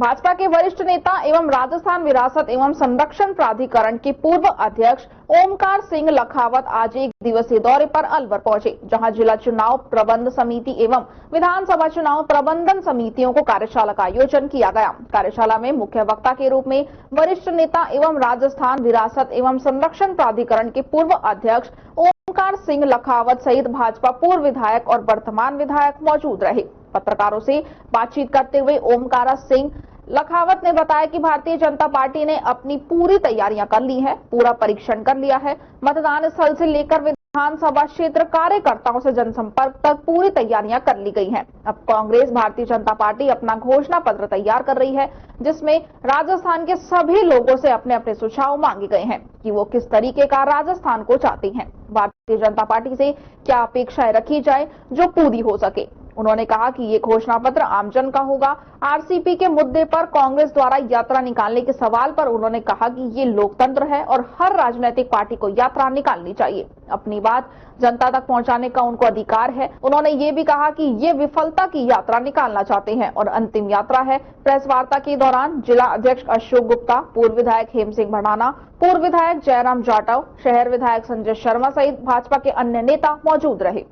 भाजपा के वरिष्ठ नेता एवं राजस्थान विरासत एवं संरक्षण प्राधिकरण के पूर्व अध्यक्ष ओमकार सिंह लखावत आज एक दिवसीय दौरे पर अलवर पहुंचे, जहां जिला चुनाव प्रबंध समिति एवं विधानसभा चुनाव प्रबंधन समितियों को कार्यशाला का आयोजन किया गया। कार्यशाला में मुख्य वक्ता के रूप में वरिष्ठ नेता एवं राजस्थान विरासत एवं संरक्षण प्राधिकरण के पूर्व अध्यक्ष ओमकार सिंह लखावत सहित भाजपा पूर्व विधायक और वर्तमान विधायक मौजूद रहे। पत्रकारों से बातचीत करते हुए ओमकार सिंह लखावत ने बताया कि भारतीय जनता पार्टी ने अपनी पूरी तैयारियां कर ली है, पूरा परीक्षण कर लिया है। मतदान स्थल से लेकर विधानसभा क्षेत्र कार्यकर्ताओं से जनसंपर्क तक पूरी तैयारियां कर ली गई हैं। अब कांग्रेस भारतीय जनता पार्टी अपना घोषणा पत्र तैयार कर रही है, जिसमें राजस्थान के सभी लोगों से अपने अपने सुझाव मांगे गए हैं कि वो किस तरीके का राजस्थान को चाहती हैं। भारतीय जनता पार्टी से क्या अपेक्षाएं रखी जाए जो पूरी हो सके। उन्होंने कहा कि ये घोषणा पत्र आमजन का होगा। आरसीपी के मुद्दे पर कांग्रेस द्वारा यात्रा निकालने के सवाल पर उन्होंने कहा कि ये लोकतंत्र है और हर राजनीतिक पार्टी को यात्रा निकालनी चाहिए। अपनी बात जनता तक पहुंचाने का उनको अधिकार है। उन्होंने ये भी कहा कि ये विफलता की यात्रा निकालना चाहते हैं और अंतिम यात्रा है। प्रेस वार्ता के दौरान जिला अध्यक्ष अशोक गुप्ता, पूर्व विधायक हेम सिंह भड़ाना, पूर्व विधायक जयराम जाटव, शहर विधायक संजय शर्मा सहित भाजपा के अन्य नेता मौजूद रहे।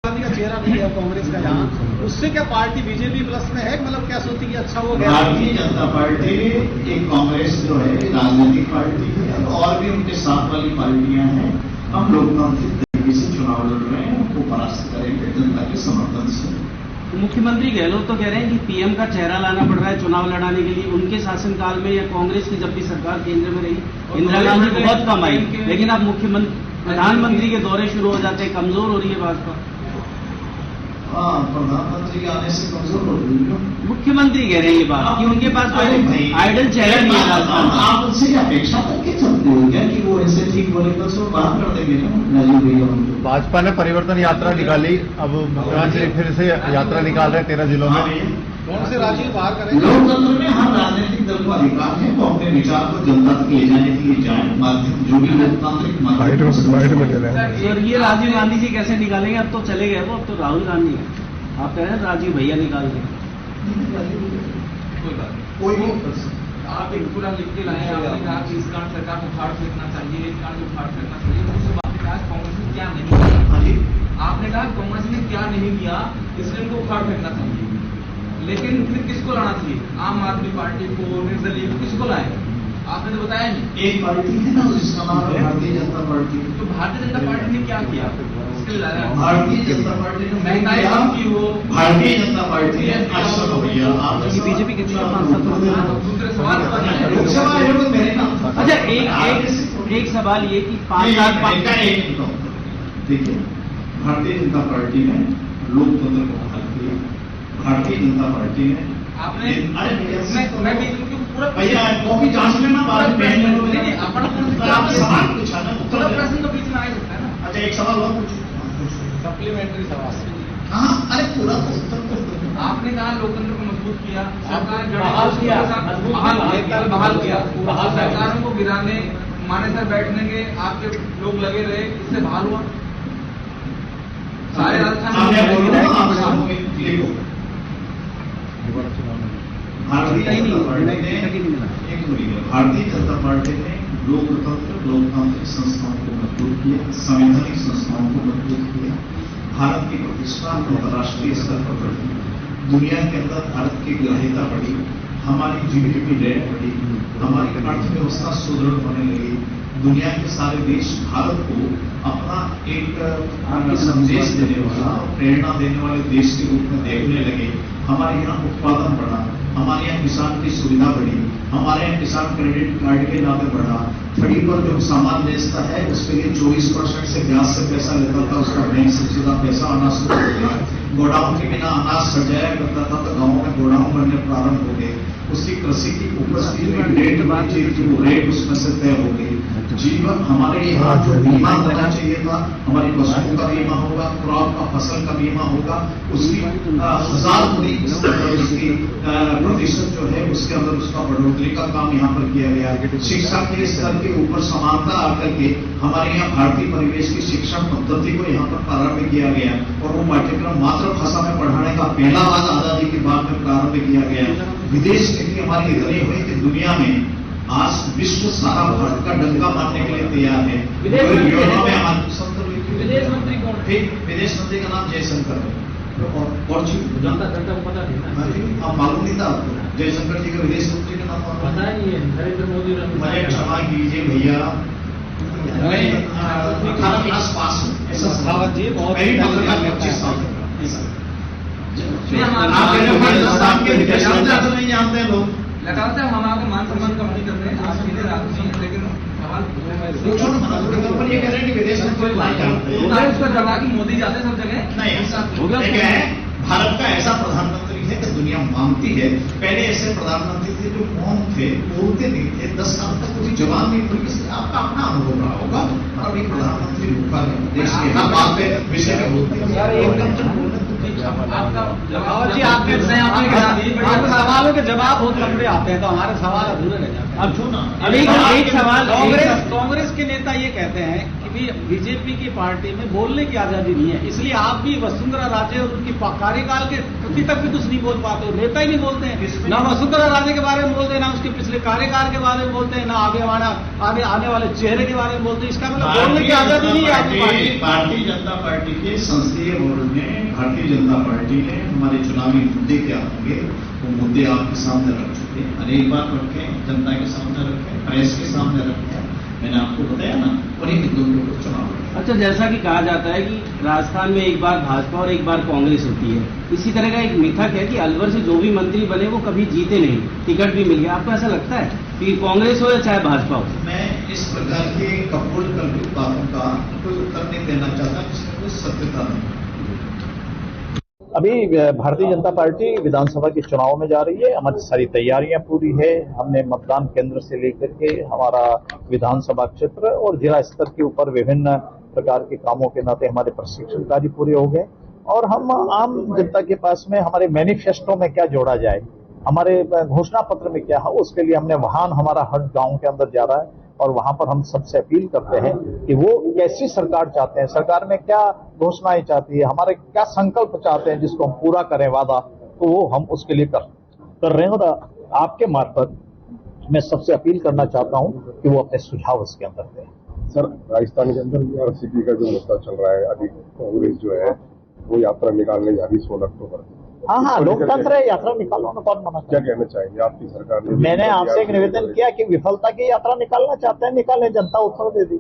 का चेहरा नहीं है कांग्रेस का यहाँ, उससे क्या पार्टी बीजेपी प्लस में है? मतलब क्या सोचती है अच्छा हो गया? भारतीय जनता पार्टी एक कांग्रेस जो है राजनीतिक पार्टी है और भी उनके साथ वाली पार्टियां हैं। हम लोकतांत्रिक तरीके से चुनाव लड़ रहे हैं, उनको परास्त करेंगे जनता के समर्थन से। मुख्यमंत्री गहलोत तो कह रहे हैं कि पीएम का चेहरा लाना पड़ रहा है चुनाव लड़ाने के लिए। उनके शासनकाल में या कांग्रेस की जब भी सरकार केंद्र में रही, इंदिरा गांधी बहुत कम आई, लेकिन अब प्रधानमंत्री के दौरे शुरू हो जाते हैं, कमजोर हो रही है भाजपा। प्रधानमंत्री के आने से कमजोर हो रही है। मुख्यमंत्री कह रहे हैं ये बात कि उनके पास कोई आइडल चेहरा नहीं है राजस्थान। आप उनसे अपेक्षा करके चलते हो क्या कि वो ऐसे ठीक बोले तो उसको बाहर कर देंगे ना राजीव भैया? भाजपा ने परिवर्तन यात्रा निकाली, अब मुख्यमंत्री फिर से यात्रा निकाल रहे 13 जिलों में। कौन से राजीव बाहर करेंगे? लोकतंत्र में हर राजनीतिक दल को अधिकार है वो अपने विचार को जनता तक ले जाने के लिए जाए। माध्यम जो भी लोकतांत्रिक स्वर्गीय राजीव गांधी जी कैसे निकालेंगे? अब तो चले गए वो, अब तो राहुल गांधी है। आप कह रहे हैं राजीव भैया निकाल दें? कोई आप एक पूरा लिख के लाए, आपने कहा कि इस कारण सरकार को उखाड़ फेंकना चाहिए, इस कारण को उखाड़ फेंकना चाहिए। उसके बाद कहा कांग्रेस ने क्या नहीं किया। आपने कहा कांग्रेस ने क्या नहीं किया, इसलिए उनको उखाड़ फेंकना चाहिए। लेकिन फिर किसको लाना चाहिए? आम आदमी पार्टी को, निर्दलीय को, किसको लाए? आपने तो बताया नहीं। एक पार्टी है ना जिसका नाम है भारतीय जनता पार्टी। तो भारतीय जनता पार्टी ने क्या किया इसके लिए लाया? भारतीय जनता पार्टी ने महंगाई कम की हो। भारतीय जनता पार्टी ने भैया आप बीजेपी के दूसरे सवाल लोकसभा आयोग में मेरे नाम। अच्छा, एक सवाल ये कि 5 साल देखिए, भारतीय जनता पार्टी ने लोकतंत्र को बहाल किया। भारतीय जनता पार्टी ने आपने पूरा भैया कॉपी जांच लेना बाद में सवाल पूछा ना, उत्तर प्रश्न तो बीच में आ ही सकता है ना। अच्छा, एक सवाल और पूछो, सप्लीमेंट्री सवाल। हाँ, अरे पूरा तो उत्तर आपने कहा लोकतंत्र को मजबूत किया, बहाल किया, बहाल किया, सरकारों को गिराने माने सर बैठने के आपके लोग लगे रहे, इससे बहाल हुआ सारे राजस्थान। भारतीय जनता पार्टी ने लोकतांत्रिक संस्थाओं को मजबूत किया, संवैधानिक संस्थाओं को मजबूत किया, भारत की प्रतिष्ठा अंतर्राष्ट्रीय स्तर पर बढ़ी, दुनिया के अंदर भारत की ग्राह्यता बढ़ी, हमारी जीडीपी रेट बढ़ी, हमारी अर्थव्यवस्था सुदृढ़ होने लगी। दुनिया के सारे देश भारत को अपना एक संदेश देने वाला, प्रेरणा देने वाले देश के रूप में देखने लगे। हमारे यहाँ उत्पादन बढ़ा, हमारे यहाँ किसान की सुविधा बढ़ी, हमारे यहाँ किसान क्रेडिट कार्ड के नाम पे बढ़ा। खड़ी पर जो सामान बेचता है उसके लिए 24% से ब्याज से पैसा लेता था, उसका बैंक से सीधा पैसा आना शुरू हो गया। गोडाउन के बिना अनाज सजाया करता था तो गाँव में गोडाउन बनने प्रारंभ हो गए। उसकी कृषि की उपज की रेट उसमें से तय हो गई। जीवन हमारे यहाँ जो बीमा होना चाहिए था, हमारी वस्तुओं का बीमा होगा, क्रॉप का फसल का बीमा होगा, उसकी 1000 गुनी उसकी प्रतिशत जो है उसके अंदर उसका बढ़ोतरी का काम यहाँ पर किया गया। शिक्षा के स्तर के ऊपर समानता आकर के हमारे यहाँ भारतीय परिवेश की शिक्षण पद्धति को यहाँ पर प्रारंभ किया गया और वो पाठ्यक्रम मातृभाषा में पढ़ाने का पहला बार आजादी के बाद में प्रारंभ किया गया। विदेश नीति हमारी इतनी हुई कि दुनिया में आज विश्व सारा भारत का डंका मारने के लिए तैयार है। यूरोप में हमारे विदेश मंत्री कौन है? विदेश मंत्री का नाम जयशंकर है। और जनता को पता नहीं था। आप मालूम नहीं था आपको जयशंकर जी का विदेश मंत्री का नाम पता नहीं है। नरेंद्र मोदी मुझे क्षमा कीजिए भैया, 18 क्लास पास हूँ ऐसा रावत जी बहुत 25 साल आपके विदेश मंत्री तो नहीं जानते हैं लोग। लगातार हम आपके मान सम्मान कम नहीं करते हैं, आप सीधे राजनीति हैं, लेकिन सवाल पूछो ना, कंपनी ये कह रहे हैं कि विदेश मंत्री को नहीं जानते। उसका जवाब कि मोदी जाते सब जगह नहीं ऐसा क्या है, भारत का ऐसा प्रधानमंत्री है कि दुनिया मानती है। पहले ऐसे प्रधानमंत्री थे जो मौन थे, बोलते नहीं थे, 10 साल तक कोई जवाब नहीं खुली। आपका अपना अनुभव रहा होगा। और अभी प्रधानमंत्री रुका है, देश के हर बात पे विषय में बोलते हैं। रावत जी आपके सवालों के जवाब बहुत लंबे आते हैं, तो हमारे सवाल अधूरे रह जाते हैं। अब छू ना, अभी एक सवाल कांग्रेस के नेता ये कहते हैं कि बीजेपी की पार्टी में बोलने की आजादी नहीं है, इसलिए आप भी वसुंधरा राजे और उनकी कार्यकाल के प्रति तक भी कुछ नहीं बोल पाते हो। नेता ही नहीं बोलते हैं, ना वसुंधरा राजे के बारे में बोलते हैं, ना उसके पिछले कार्यकाल के बारे में बोलते हैं, ना आगे आने वाले चेहरे के बारे में बोलते हैं। इसका मतलब बोलने की आजादी नहीं है आपकी पार्टी। भारतीय जनता पार्टी के संसदीय बोर्ड में भारतीय जनता पार्टी ने हमारे चुनावी मुद्दे क्या होंगे वो मुद्दे आपके सामने रख चुके हैं, अनेक बार रखे, जनता के सामने रखे, प्रेस के सामने रखे। मैंने आपको बताया ना, उन्हीं मुद्दों के ऊपर चुनाव। अच्छा, जैसा कि कहा जाता है कि राजस्थान में एक बार भाजपा और एक बार कांग्रेस होती है, इसी तरह का एक मिथक है कि अलवर से जो भी मंत्री बने वो कभी जीते नहीं, टिकट भी मिल गया। आपको ऐसा लगता है कि कांग्रेस हो या चाहे भाजपा हो? मैं इस प्रकार के कपोल कल्पित बातों का कोई उत्तर नहीं देना चाहता जिसमें कोई सत्यता नहीं। अभी भारतीय जनता पार्टी विधानसभा के चुनाव में जा रही है। हमारी सारी तैयारियां पूरी है। हमने मतदान केंद्र से लेकर के हमारा विधानसभा क्षेत्र और जिला स्तर के ऊपर विभिन्न प्रकार के कामों के नाते हमारे प्रशिक्षण कार्य पूरे हो गए और हम आम जनता के पास में हमारे मैनिफेस्टो में क्या जोड़ा जाए, हमारे घोषणा पत्र में क्या है, उसके लिए हमने वाहन हमारा हर गांव के अंदर जा रहा है और वहां पर हम सबसे अपील करते हैं कि वो कैसी सरकार चाहते हैं, सरकार में क्या घोषणाएं चाहती है, हमारे क्या संकल्प चाहते हैं जिसको हम पूरा करें वादा, तो वो हम उसके लिए कर रहे हैं। और आपके मार्फत मैं सबसे अपील करना चाहता हूं कि वो अपने सुझाव उसके अंदर दें। सर, राजस्थान के अंदर आरसीपी का जो मुद्दा चल रहा है, अभी कांग्रेस जो है वो यात्रा निकालने जा रही 16 अक्टूबर। हाँ, लोकतंत्र है, यात्रा निकालो ना, कौन मना। क्या कहना चाहेंगे आपकी सरकार ने? मैंने आपसे एक निवेदन किया कि विफलता की यात्रा निकालना चाहते हैं, निकालें, जनता उत्तर दे दी।